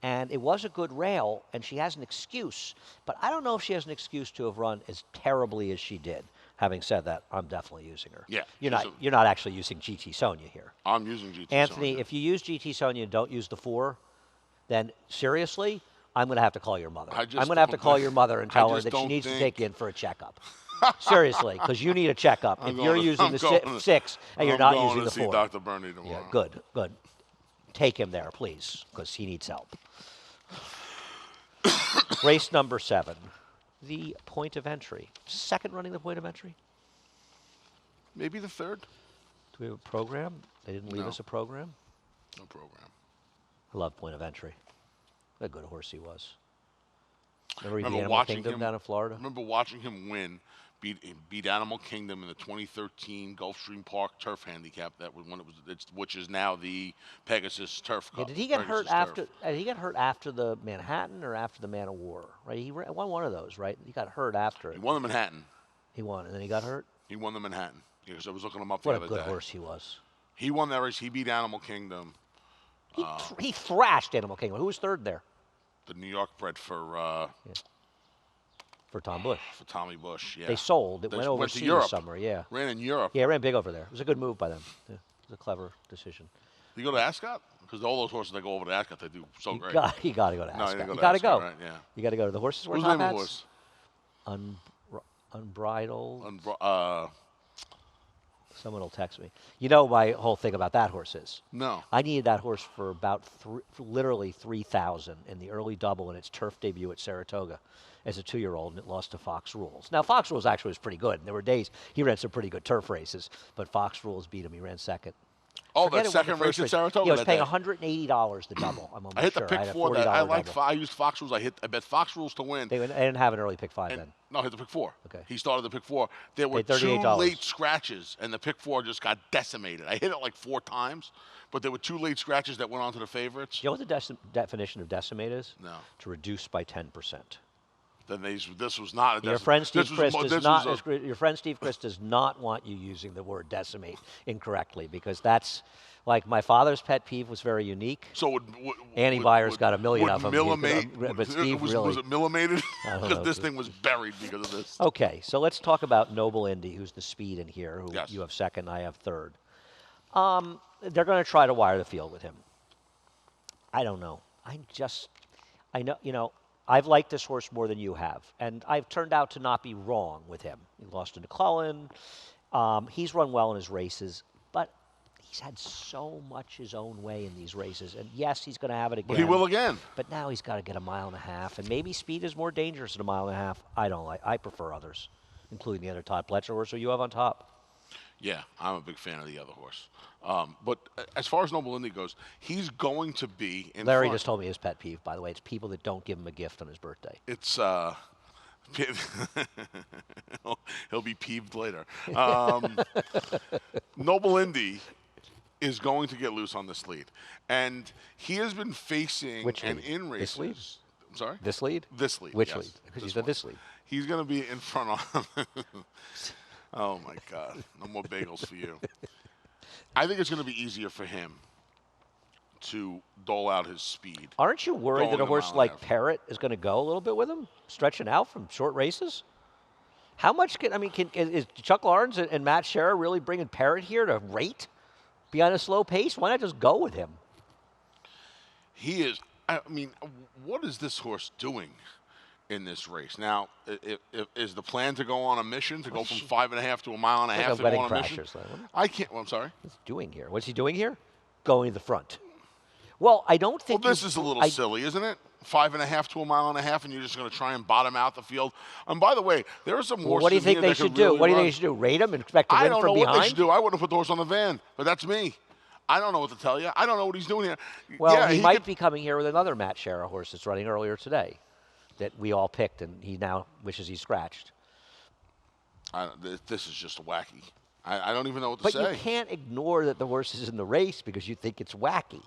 and it was a good rail. And she has an excuse, but I don't know if she has an excuse to have run as terribly as she did. Having said that, I'm definitely using her. Yeah, you're not actually using GT Sonia here. I'm using GT Anthony, Sonia. if you use GT Sonia and don't use the 4, then seriously, I'm going to have to call your mother. I just I'm going to have to don't call think- your mother and I tell her just that she don't needs to think- take you in for a checkup. Seriously, because you need a checkup if you're using the 6 and you're I'm not going using to the see 4. Dr. Bernie tomorrow. Yeah, good, good. Take him there, please, because he needs help. Race number 7, the point of entry. Second running the point of entry. Maybe the 3rd. Do we have a program? They didn't leave No. us a program. No program. I love point of entry. What a good horse he was. Remember he beat Remember Animal watching Kingdom him down in Florida? Remember watching him win, beat Animal Kingdom in the 2013 Gulfstream Park Turf Handicap. That was when which is now the Pegasus Turf Yeah, Cup. did he get hurt Pegasus after? Turf. Did he get hurt after the Manhattan or after the Man of War? Right, he won one of those. Right, he got hurt after He it. won the Manhattan. He won, and then he got hurt. He won the Manhattan. Because I was looking him up What the a other good day. horse he was. He won that race. He beat Animal Kingdom. He thrashed Animal Kingdom. Who was third there? The New York bred for For Tom Bush. Tommy Bush. Yeah. They sold. It They went went to overseas Europe. somewhere. Yeah. Ran in Europe. Yeah, it ran big over there. It was a good move by them. Yeah, it was a clever decision. Did you go to Ascot? Because all those horses that go over to Ascot, they do so You great. got to go to No, Ascot. you didn't go You to got to Ascot, go. right? Yeah. You got to go. The horses were What's the top name of the hats. horse? Unbridled. Uh, Someone will text me. You know my whole thing about that horse is. no. I needed that horse for about literally 3,000 in the early double in its turf debut at Saratoga as a 2-year-old, and it lost to Fox Rules. Now, Fox Rules actually was pretty good. There were days he ran some pretty good turf races, but Fox Rules beat him. He ran second. Oh, Forget that it won the second first race at Saratoga. Yeah, I was that paying day. $180 the double. I'm almost I hit the sure. pick I had a four. $40 That I double. used Fox Rules. I bet Fox Rules to win. They didn't have an early pick 5 And, then. no, I hit the pick 4. Okay. He started the pick 4. There were Paid two $38. late scratches, and the pick 4 just got decimated. I hit it like 4 times, but there were 2 late scratches that went on to the favorites. You know what the definition of decimate is? No. To reduce by 10%. Then this was not a Your decimate. friend Steve This was Chris mo- does this not. was a- Your friend Steve Chris does not want you using the word decimate incorrectly, because that's like my father's pet peeve was very unique. So Annie Byers got a million would of 'em. Millimate, But Steve was really- it millimated? I don't know. Because this thing was buried because of this. Okay, so let's talk about Noble Indy, who's the speed in here. Who Yes. you have second, I have third. They're going to try to wire the field with him. I don't know. I know. I've liked this horse more than you have, and I've turned out to not be wrong with him. He lost to McClellan. He's run well in his races, but he's had so much his own way in these races. And yes, he's going to have it again. But he will again. But now he's got to get a mile and a half, and maybe speed is more dangerous at a mile and a half. I prefer others, including the other Todd Pletcher horse who you have on top. Yeah, I'm a big fan of the other horse. But as far as Noble Indy goes, he's going to be in Larry front. just told me his pet peeve, by the way. It's people that don't give him a gift on his birthday. It's he'll be peeved later. Noble Indy is going to get loose on this lead, and he has been facing Which and lead? in races. This lead? I'm sorry. This lead? This lead. Which yes, lead? Because you said one. this lead. He's going to be in front of. Oh my God! No more bagels for you. I think it's going to be easier for him to dole out his speed. Aren't you worried Going that a a horse mile and a like half. Parrot is going to go a little bit with him, stretching out from short races? How much is Chuck Lawrence and Matt Scherer really bringing Parrot here to rate? Be on a slow pace? Why not just go with him? He is. I mean, what is this horse doing in this race? Now, is the plan to go on a mission to go from 5.5 to a mile and a Like half a to wedding go on a mission? crashers, though. I can't. Well, I'm sorry. What's he doing here? What's he doing here? Going to the front. Well, I don't Well, think. this is a little silly, isn't it? 5.5 to a mile and a half, and you're just going to try and bottom out the field. And by the way, there are some horses. What do you in think here they that could should do? really What do you run. think they should do? Rate him and expect to I win don't from know behind? what they should do. I wouldn't have put the horse on the van, but that's me. I don't know what to tell you. I don't know what he's doing here. Well, yeah, he might could- be coming here with another Matt Scherer horse that's running earlier today that we all picked, and he now wishes he scratched. This is just wacky. I don't even know what to But say. you can't ignore that the horse is in the race because you think it's wacky.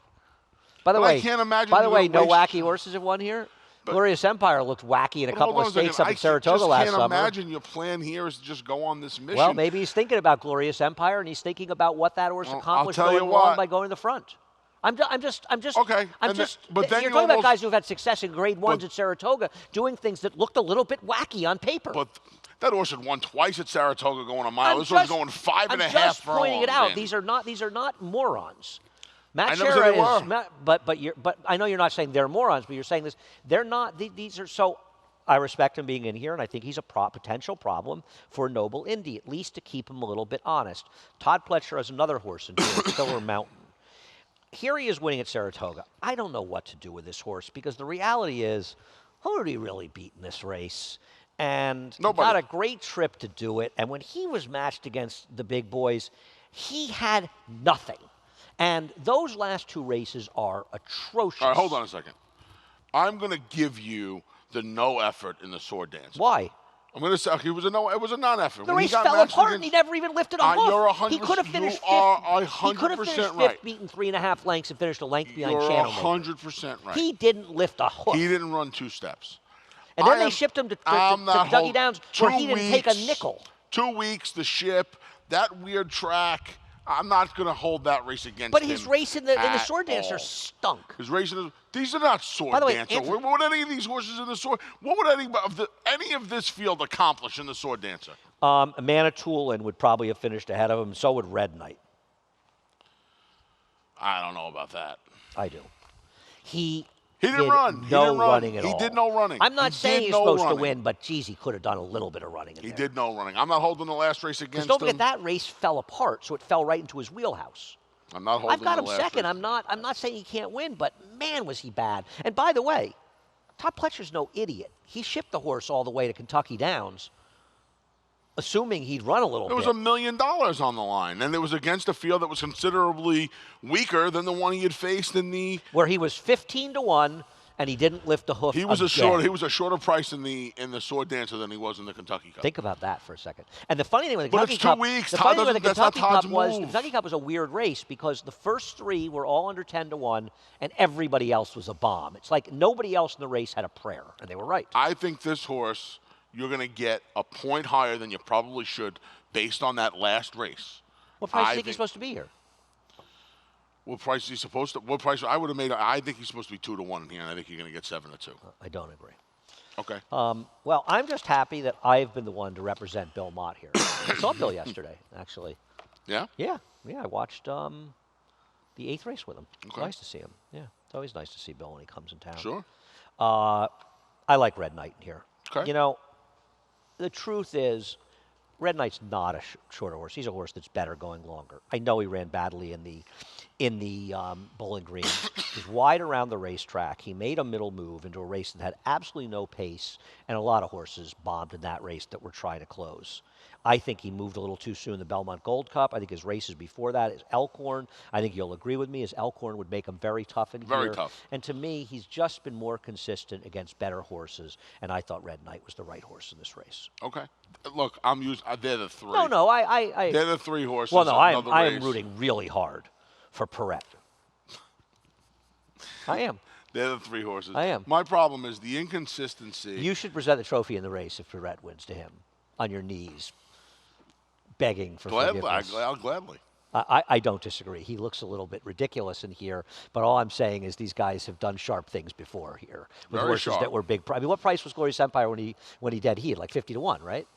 By the But I way, can't imagine By the you way, gonna no waste- wacky horses have won here. Glorious Empire looked wacky in a But couple hold of on a second. stakes up I in Saratoga just last can't summer. imagine your plan here is to just go on this mission. Well, maybe he's thinking about Glorious Empire, and he's thinking about what that horse Well, I'll accomplished tell you going long what. by going to the front. I'm just. Okay, I'm and then- just. but then you're you talking about almost- guys who've had success in Grade Ones But- at Saratoga, doing things that looked a little bit wacky on paper. But that horse had won twice at Saratoga going a mile. I'm This horse is just- going 5 and a I'm half just pointing it furlongs out. in. These are not morons. Matt I never said Shera they is, were. but I know you're not saying they're morons, but you're saying this. They're not. These are so. I respect him being in here, and I think he's a potential problem for Noble Indy, at least to keep him a little bit honest. Todd Pletcher has another horse in here, Killer Mountain. Here he is winning at Saratoga. I don't know what to do with this horse because the reality is, who did he really beat in this race? And Nobody. got a great trip to do it. And when he was matched against the big boys, he had nothing. And those last two races are atrocious. All right, hold on a second. I'm going to give you the no effort in the sword dance. Why? I'm going to say it was a non-effort. The When he race got fell matched apart, and against- he never even lifted a hoof. You're He could have finished fifth. You are He could have 100% finished right. fifth, beaten 3.5 lengths, and finished a length behind You're Channel. 100% right. He didn't lift a hoof. He didn't run 2 steps. And then I they am- shipped him to I'm not Kentucky hold- Downs, 2 where he didn't take a weeks, nickel. 2 weeks, the ship, that weird track. I'm not going to hold that race against But him. his race in the at sword dancer all. stunk. His racing, these are not sword By the way, dancer. Anthony- What would any of these horses in the sword? What would any of this field accomplish in the sword dancer? Manitoulin would probably have finished ahead of him. So would Red Knight. I don't know about that. I do. He He didn't did run. He No didn't run. running at He all. did no running. I'm not He saying did he's no supposed running. to win, but geez, he could have done a little bit of running in He there. did no running. I'm not holding the last race Because against don't him. forget that race fell apart, so it fell right into his wheelhouse. I'm not holding I've got the him last second. race. I'm not saying he can't win, but man, was he bad. And by the way, Todd Pletcher's no idiot. He shipped the horse all the way to Kentucky Downs, assuming he'd run a little There was bit. $1 million on the line, and it was against a field that was considerably weaker than the one he had faced in the. Where he was 15-1, and he didn't lift a hoof. He was again. He was a shorter price in the sword dancer than he was in the Kentucky Cup. Think about that for a second. And the funny thing with the But Kentucky it's 2 Cup, weeks. the Todd funny thing with the doesn't- that's not Kentucky Cup Todd's was the move. Kentucky Cup was a weird race because the first 3 were all under 10-1, and everybody else was a bomb. It's like nobody else in the race had a prayer, and they were right. I think this horse, you're going to get a point higher than you probably should based on that last race. What price do I you think he's think- supposed to be here? What price is he supposed to? What price? I would have made. I think he's supposed to be 2-1 in here, and I think you're going to get 7-2. I don't agree. Okay. Well, I'm just happy that I've been the one to represent Bill Mott here. I saw Bill yesterday, actually. Yeah. Yeah, I watched the 8th race with him. It's Okay. nice to see him. Yeah, it's always nice to see Bill when he comes in town. Sure. I like Red Knight here. Okay. You know, the truth is, Red Knight's not a shorter horse. He's a horse that's better going longer. I know he ran badly in the Bowling Green. He's wide around the racetrack. He made a middle move into a race that had absolutely no pace, and a lot of horses bombed in that race that were trying to close. I think he moved a little too soon in the Belmont Gold Cup. I think his races before that is Elkhorn. I think you'll agree with me, as Elkhorn would make him very tough in Very here. tough. And to me, he's just been more consistent against better horses, and I thought Red Knight was the right horse in this race. Okay. Look, I'm used. They're the 3. No, I They're the 3 horses. well, no, I of the am race. rooting really hard for Perret. I am. They're the 3 horses. I am. My problem is the inconsistency. You should present the trophy in the race if Perret wins to him, on your knees, begging for forgiveness. I'll gladly. I don't disagree. He looks a little bit ridiculous in here, but all I'm saying is these guys have done sharp things before here with Very horses sharp. that were big. I mean, what price was Glorious Empire when he did? He had like 50-1, right?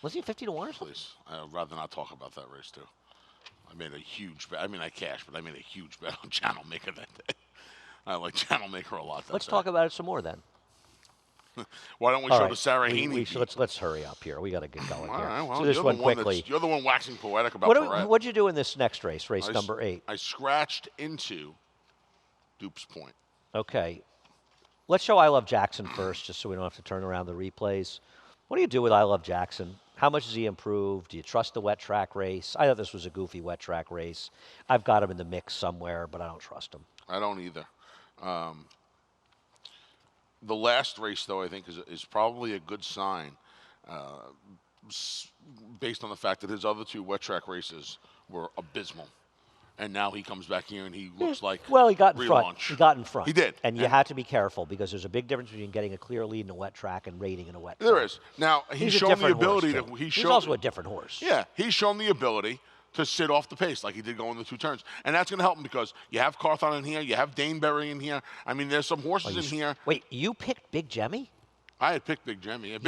Was he 50-1 or something? Please. I'd rather not talk about that race, too. I made a huge bet. I mean, I cashed, but I made a huge bet on Channel Maker that day. I like Channel Maker a lot that Let's day. talk about it some more then. Why don't we All show right. the Sarah We- Haney? we should- let's hurry up here. We got to get going All here. right, well, so this you're one the one quickly. you're the one waxing poetic about Perret. What'd you do in this next race, I s- number 8? I scratched into Dupe's Point. Okay. Let's show I Love Jackson first, just so we don't have to turn around the replays. What do you do with I Love Jackson? How much has he improved? Do you trust the wet track race? I thought this was a goofy wet track race. I've got him in the mix somewhere, but I don't trust him. I don't either. The last race, though, I think is probably a good sign, based on the fact that his other 2 wet track races were abysmal. and now he comes back here and he looks like Well, he got in front. relaunch. He got in front. He did. And you had to be careful because there's a big difference between getting a clear lead in a wet track and rating in a wet track. There is. Now, he's a shown the different ability horse, to. too. He's He's shown, also a different horse. Yeah, he's shown the ability to sit off the pace like he did going the 2 turns. And that's going to help him because you have Carthon in here, you have Daneberry in here. I mean, there's some horses in here. Wait, you picked Big Jemmy? I had picked Big Jemmy.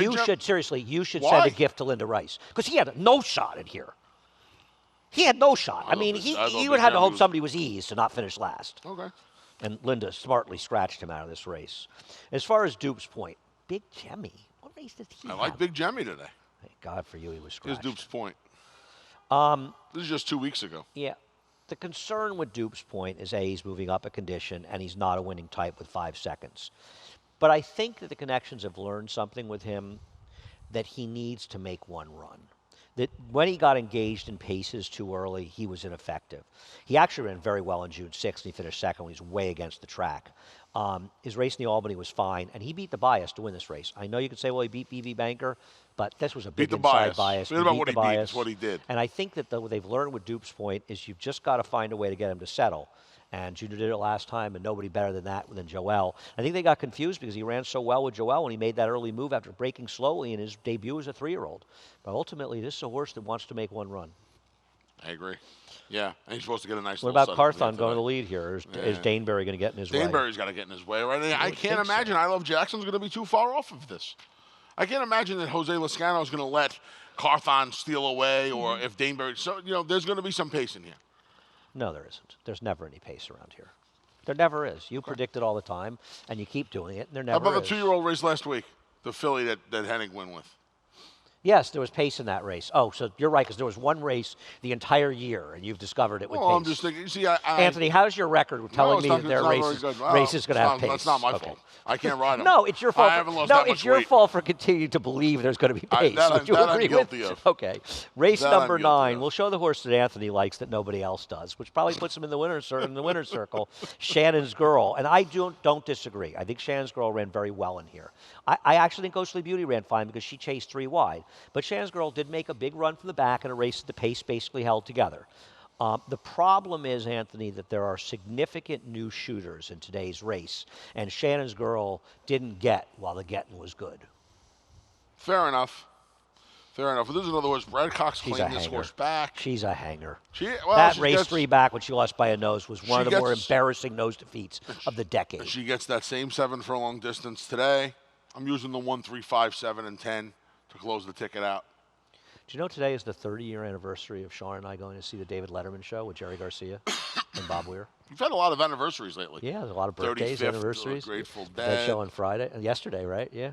Seriously, you should Why? send a gift to Linda Rice because he had no shot in here. He had no shot. I mean, thought he Big would have to Jemmy hope was- somebody was eased to not finish last. Okay. And Linda smartly scratched him out of this race. As far as Dupe's Point, Big Jemmy, what race did he I have? like Big Jemmy today. Thank God for you, he was Here's scratched. Duke's Point. This is just 2 weeks ago. Yeah. The concern with Dupe's Point is, A, he's moving up a condition, and he's not a winning type with 5 seconds. But I think that the connections have learned something with him that he needs to make one run. That when he got engaged in paces too early, he was ineffective. He actually ran very well on June 6th, and he finished second when he was way against the track. His race in the Albany was fine, and he beat the bias to win this race. I know you could say, well, he beat B.B. Banker, but this was a big the inside bias. bias. Forget He about beat what the he beat, bias. it's what he did. And I think that what they've learned with Dupe's Point is you've just got to find a way to get him to settle. And Junior did it last time, and nobody better than that than Joel. I think they got confused because he ran so well with Joel when he made that early move after breaking slowly in his debut as a 3-year-old. But ultimately, this is a horse that wants to make one run. I agree. Yeah, and he's supposed to get a nice What little about setup Carthon today. going to the lead here? Is Daneberry going to get in his way? Daneberry's got to get in his way, right? I would can't think so. imagine I Love Jackson's going to be too far off of this. I can't imagine that Jose Lezcano is going to let Carthon steal away, or if Daneberry. So, there's going to be some pace in here. No, there isn't. There's never any pace around here. There never is. You predict it all the time, and you keep doing it, and there How never about is. the 2-year-old race last week? The filly that Hennig won with. Yes, there was pace in that race. Oh, so you're right, because there was one race the entire year, and you've discovered it with Well, pace. I'm just thinking. You see, Anthony, how's your record with telling me that their race is going to have pace? That's not my Okay. fault. I can't ride them. No, it's your fault. I haven't lost no, that much it's your weight. fault for continuing to believe there's going to be pace. that Would you I'm agree guilty with? of. Okay. Race That I'm number guilty 9. of. We'll show the horse that Anthony likes that nobody else does, which probably puts him in the winner's circle. Shannon's Girl, and I don't disagree. I think Shannon's Girl ran very well in here. I actually think Ghostly Beauty ran fine because she chased 3 wide, but Shannon's Girl did make a big run from the back in a race that the pace basically held together. The problem is, Anthony, that there are significant new shooters in today's race, and Shannon's Girl didn't get while the getting was good. Fair enough. Fair enough. But this is another horse. Brad Cox She's a claimed this hanger. horse back. She's a hanger. She Race gets, 3 back when she lost by a nose was one She of the more gets- embarrassing nose defeats of the decade. She gets that same 7 furlong distance today. I'm using the 1, 3, 5, 7, and 10 to close the ticket out. Do you know today is the 30-year anniversary of Sean and I going to see the David Letterman show with Jerry Garcia and Bob Weir? You've had a lot of anniversaries lately. Yeah, there's a lot of birthdays, 35th, anniversaries. Grateful That Dead. show on Friday, yesterday, right? Yeah.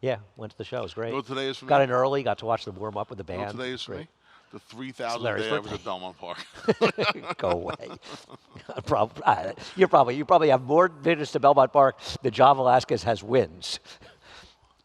Yeah, went to the show. It was great. You know what today is for Got me? in early, got to watch them warm up with the You know band. what today is for Great. me? The 3,000th Larry's day I was birthday. at Belmont Park. Go away. You probably have more visits to Belmont Park than John Velasquez has wins.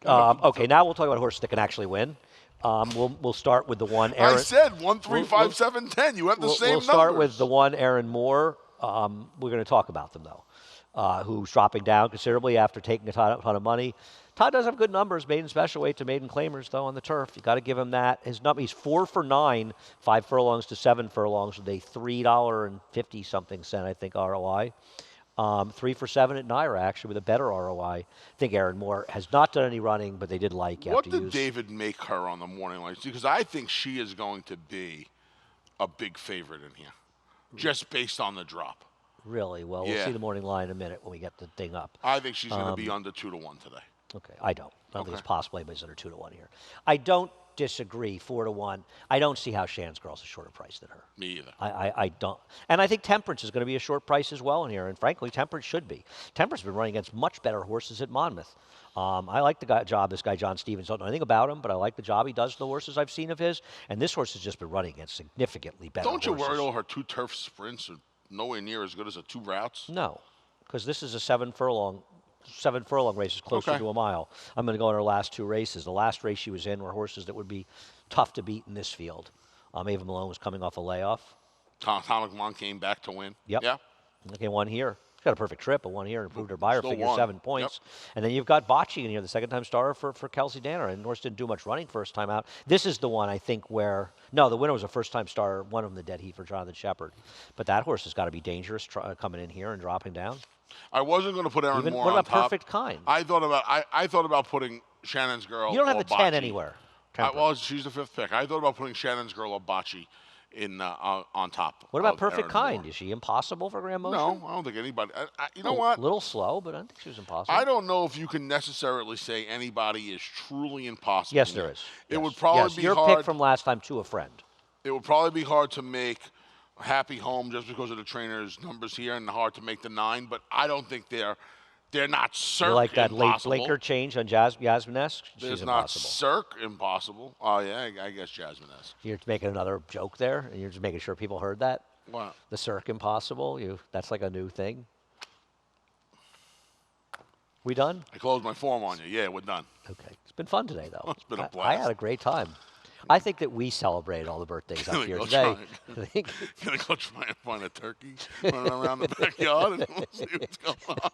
Okay, now we'll talk about horses that can actually win. We'll start with the one Aaron. I said 1, 3, 5, 7, 10. You have the same We'll start numbers. with the one Aaron Moore. We're going to talk about them though, who's dropping down considerably after taking a ton of money. Todd does have good numbers, maiden special weight to maiden claimers though on the turf. You got to give him that. His number, he's 4 for 9, 5 furlongs to 7 furlongs with a $3.50 something cent I think ROI. 3 for 7 at Naira, actually, with a better ROI. I think Aaron Moore has not done any running, but they did like you What have to did use. David make her on the morning lights? Because I think she is going to be a big favorite in here, just based on the drop. Really? Well, we'll Yeah. see the morning line in a minute when we get the thing up. I think she's going to be under 2 to 1 today. Okay, I don't. I don't think Okay. it's possible anybody's under 2 to 1 here. I don't disagree, 4 to 1. I don't see how Shannon's Girl's a shorter price than her. Me either. I don't. And I think Temperance is going to be a short price as well in here. And frankly, Temperance should be. Temperance has been running against much better horses at Monmouth. I like the job this guy, John Stevens. Don't know anything about him, but I like the job he does to the horses I've seen of his. And this horse has just been running against significantly better Don't you horses. worry, all her 2 turf sprints are nowhere near as good as the 2 routes? No, because this is a 7 furlong race is closer Okay. to a mile. I'm going to go on her last 2 races. The last race she was in were horses that would be tough to beat in this field. Ava Malone was coming off a layoff. Tom McMahon came back to win. Yep. Yeah. Okay, won here. She's got a perfect trip, but won here, improved her buyer Still figure, won. 7 points. And then you've got Bocce in here, the second-time starter for Kelsey Danner. And Norris didn't do much running first time out. This is the one, I think, where, no, the winner was a first-time starter, one of them the dead heat for Jonathan Shepard. But that horse has got to be dangerous coming in here and dropping down. I wasn't going to put Aaron Moore What on about top. Perfect Kind? I thought about putting Shannon's Girl. You don't have or the 10 Bocce. anywhere. Well, she's the 5th pick. I thought about putting Shannon's Girl or Bocce in on top. What about of Perfect Aaron Kind? Moore. Is she impossible for Grand Motion? No, I don't think anybody. You know A what? little slow, but I don't think she was impossible. I don't know if you can necessarily say anybody is truly impossible. Yes, there is. It Yes. would probably Yes, be your hard. pick from last time to a friend. It would probably be hard to make Happy Home just because of the trainer's numbers here, and hard to make the 9. But I don't think they're not certain. You like that late impossible. blinker change on Yasmin-esque? There's She's not impossible. Cirque impossible. Oh yeah, I guess Jasmine-esque. You're making another joke there, and you're just making sure people heard that. What? The Cirque Impossible. That's like a new thing. We done? I closed my form on you. Yeah, we're done. Okay. It's been fun today, though. It's been a I blast. had a great time. I think that we celebrated all the birthdays up Gonna here go today. try. I think Gonna go try and find a turkey running around the backyard, and we'll see what's going on.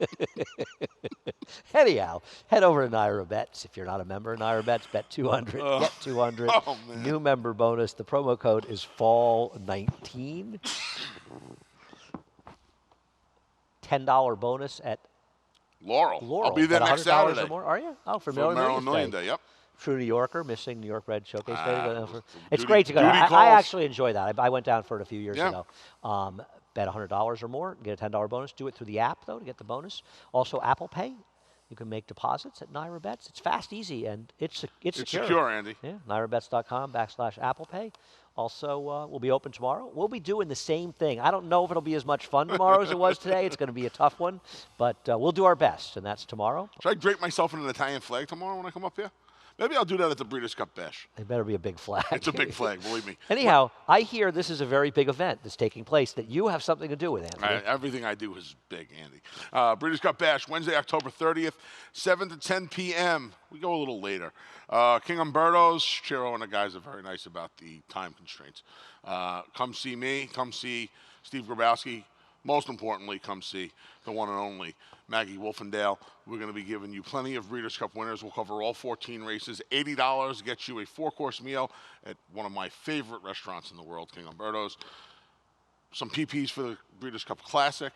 Anyhow, head over to Naira Bets. If you're not a member of Naira Bets, bet 200, get 200. Oh, man. New member bonus. The promo code is fall19. $10 bonus at Laurel. Laurel. I'll be there Bet next $100 Saturday. or more. Are you? Oh, for For Maryland Maryland Millions Million Day. Day. Yep. True New Yorker, missing New York Red Showcase Day. It's duty- great to go. duty I calls. actually enjoy that. I went down for it a few years Yeah. ago. Bet $100 or more, get a $10 bonus. Do it through the app, though, to get the bonus. Also, Apple Pay. You can make deposits at Naira Bets. It's fast, easy, and it's secure, Andy. Yeah, NairaBets.com/Apple Pay. Also, we'll be open tomorrow. We'll be doing the same thing. I don't know if it'll be as much fun tomorrow as it was today. It's going to be a tough one, but we'll do our best, and that's tomorrow. Should I drape myself in an Italian flag tomorrow when I come up here? Maybe I'll do that at the Breeders' Cup Bash. It better be a big flag. It's a big flag, believe me. Anyhow, I hear this is a very big event that's taking place that you have something to do with, Anthony. Everything I do is big, Andy. Breeders' Cup Bash, Wednesday, October 30th, 7 to 10 p.m. We go a little later. King Umberto's. Chiro and the guys are very nice about the time constraints. Come see me. Come see Steve Grabowski. Most importantly, come see the one and only Maggie Wolfendale. We're going to be giving you plenty of Breeders' Cup winners. We'll cover all 14 races. $80 gets you a 4-course meal at one of my favorite restaurants in the world, King Umberto's. Some PPs for the Breeders' Cup Classic,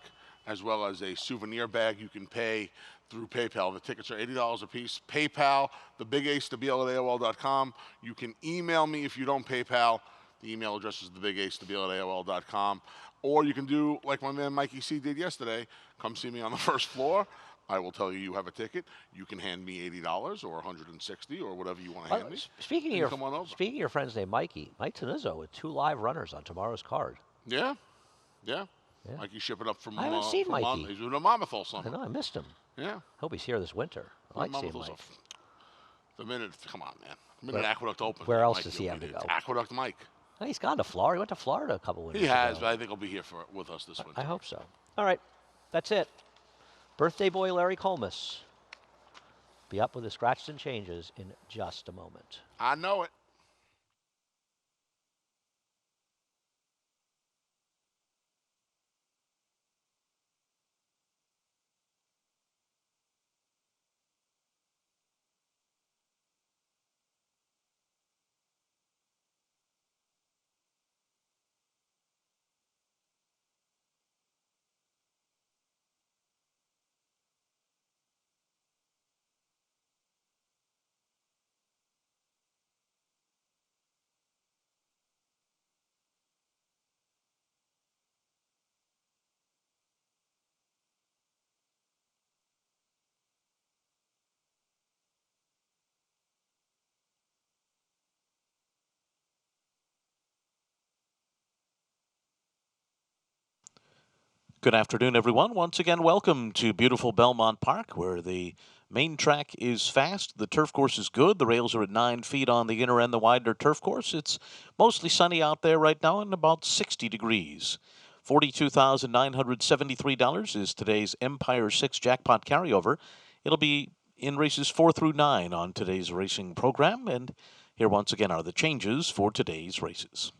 as well as a souvenir bag you can pay through PayPal. The tickets are $80 a piece. PayPal, thebigace@AOL.com. You can email me if you don't PayPal. The email address is thebigace@AOL.com. Or you can do like my man Mikey C did yesterday. Come see me on the first floor. I will tell you you have a ticket. You can hand me $80 or $160 or whatever you want to hand me. Speaking And of come on over. speaking of your friends named Mikey, Mike Tenizzo with 2 live runners on tomorrow's card. Yeah. Mikey's shipping up from I haven't seen from Mikey. He's doing a Mammoth I summer. know I missed him. Yeah. Hope he's here this winter. I like seeing Mammoth's Mike. come on, man. The minute Aqueduct opens. where else Mike, does he you'll have be to there. go? Aqueduct Mike. Oh, he's gone to Florida. He went to Florida a couple winters He has, ago. but I think he'll be here with us this winter. I hope so. All right, that's it. Birthday boy Larry Colmus. Be up with the scratches and changes in just a moment. I know it. Good afternoon, everyone. Once again, welcome to beautiful Belmont Park, where the main track is fast, the turf course is good, the rails are at 9 feet on the inner and the wider turf course. It's mostly sunny out there right now and about 60 degrees. $42,973 is today's Empire 6 jackpot carryover. It'll be in races 4 through 9 on today's racing program, and here once again are the changes for today's races.